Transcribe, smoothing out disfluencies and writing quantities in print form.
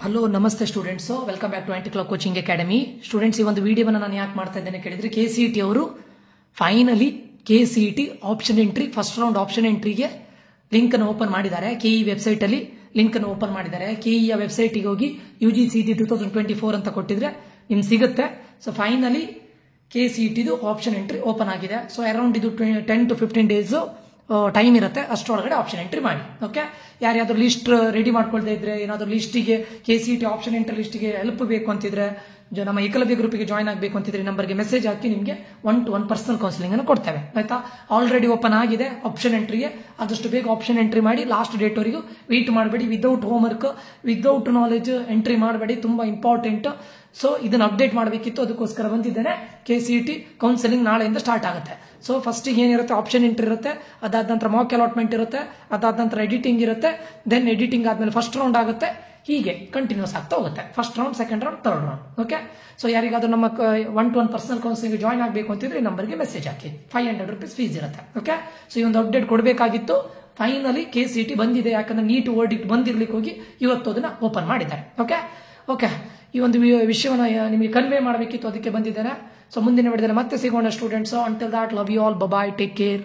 Hello ನಮಸ್ತೆ students, welcome back to anti clock coaching academy. Students, ಈ ಒಂದು ವಿಡಿಯೋವನ್ನು ನಾನು ಯಾಕೆ ಮಾಡ್ತಾ ಇದ್ದೇನೆ ಕೇಳಿದ್ರೆ, KCET ಅವರು finally KCET option entry first round option ಎಂಟ್ರಿಗೆ ಲಿಂಕ್ ಅನ್ನು ಓಪನ್ ಮಾಡಿದ್ದಾರೆ. KE ವೆಬ್ಸೈಟ್ ಅಲ್ಲಿ ಲಿಂಕ್ ಅನ್ನು ಓಪನ್ ಮಾಡಿದ್ದಾರೆ. KE ವೆಬ್ಸೈಟ್ಗೆ ಹೋಗಿ UGCET 2024 ಅಂತ ಕೊಟ್ಟಿದ್ರೆ ನಿಮ್ಗೆ ಸಿಗುತ್ತೆ. So finally KCET option entry open ಆಗಿದೆ. ಸೊ ಅರೌಂಡ್ ಇದು 10 to 15 ಡೇಸ್ ಟೈಮ್ ಇರುತ್ತೆ. ಅಷ್ಟರೊಳಗಡೆ ಆಪ್ಷನ್ ಎಂಟ್ರಿ ಮಾಡಿ. ಓಕೆ, ಯಾರ್ಯಾದ್ರು ಲಿಸ್ಟ್ ರೆಡಿ ಮಾಡ್ಕೊಳ್ತಾ ಇದ್ರೆ, ಏನಾದ್ರು ಲಿಸ್ಟಿಗೆ KCET ಆಪ್ಷನ್ ಎಂಟ್ರಿ ಲಿಸ್ಟಿಗೆ ಹೆಲ್ಪ್ ಬೇಕು ಅಂತಿದ್ರೆ, ನಮ್ಮ ಏಕಲವ್ಯ ಗ್ರೂಪಿಗೆ ಜಾಯ್ನ್ ಆಗಬೇಕು ಅಂತಿದ್ರೆ ನಂಬರ್ಗೆ ಮೆಸೇಜ್ ಹಾಕಿ ನಿಮಗೆ 1-to-1 ಪರ್ಸನಲ್ ಕೌನ್ಸಿಲಿಂಗ್ ಅನ್ನು ಕೊಡ್ತೇವೆ. ಆಯ್ತಾ, ಆಲ್ರೆಡಿ ಓಪನ್ ಆಗಿದೆ ಆಪ್ಷನ್ ಎಂಟ್ರಿಗೆ. ಆದಷ್ಟು ಬೇಗ ಆಪ್ಷನ್ ಎಂಟ್ರಿ ಮಾಡಿ. ಲಾಸ್ಟ್ ಡೇಟ್ ವರೆಗೂ ವೇಟ್ ಮಾಡಬೇಡಿ. Without homework, without knowledge entry ಮಾಡಬೇಡಿ. ತುಂಬಾ ಇಂಪಾರ್ಟೆಂಟ್. ಸೊ ಇದನ್ನ ಅಪ್ಡೇಟ್ ಮಾಡಬೇಕಿತ್ತು, ಅದಕ್ಕೋಸ್ಕರ ಬಂದಿದ್ದೇನೆ. KCET ಕೌನ್ಸಿಲಿಂಗ್ ನಾಳೆಯಿಂದ ಸ್ಟಾರ್ಟ್ ಆಗುತ್ತೆ. ಸೊ ಫಸ್ಟ್ ಏನಿರುತ್ತೆ, ಆಪ್ಷನ್ ಎಂಟ್ರಿ ಇರುತ್ತೆ, ಅದಾದ ನಂತರ ಮಾಕ್ ಅಲಾಟ್ಮೆಂಟ್ ಇರುತ್ತೆ, ಅದಾದ ನಂತರ ಎಡಿಟಿಂಗ್ ಇರುತ್ತೆ, ದೆನ್ ಎಡಿಟಿಂಗ್ ಆದ್ಮೇಲೆ ಫಸ್ಟ್ ರೌಂಡ್ ಆಗುತ್ತೆ. ಹೀಗೆ ಕಂಟಿನ್ಯೂಸ್ ಆಗ್ತಾ ಹೋಗುತ್ತೆ. First round, second round, third round. Okay, so ಯಾರಿಗಾದ್ರೂ ನಮ್ಮ 1-to-1 ಪರ್ಸನಲ್ ಕೌನ್ಸಿಲಿಂಗ್ ಜಾಯ್ನ್ ಆಗಬೇಕು ಅಂತಿದ್ರೆ ಈ ನಂಬರ್ಗೆ ಮೆಸೇಜ್ ಹಾಕಿ. 500 rupees ಫೀಸ್ ಇರುತ್ತೆ. ಓಕೆ, ಸೊ ಈ ಒಂದು ಅಪ್ಡೇಟ್ ಕೊಡಬೇಕಾಗಿತ್ತು. ಫೈನಲಿ KCET ಬಂದಿದೆ. ಯಾಕಂದ್ರೆ ನೀಟ್ ವರ್ಡಿಕ್ಟ್ ಬಂದಿರ್ಲಿಕ್ಕೆ ಹೋಗಿ ಇವತ್ತು ಅದನ್ನ ಓಪನ್ ಮಾಡಿದ್ದಾರೆ. ಓಕೆ ಓಕೆ ಈ ಒಂದು ವಿಷಯವನ್ನು ನಿಮಗೆ ಕನ್ವೆ ಮಾಡಬೇಕಿತ್ತು, ಅದಕ್ಕೆ ಬಂದಿದ್ದೇನೆ. ಸೊ ಮುಂದಿನ ವಿಡಿಯೋದಲ್ಲಿ ಮತ್ತೆ ಸಿಗೋಣ students. Until that, love you all, bye, take care.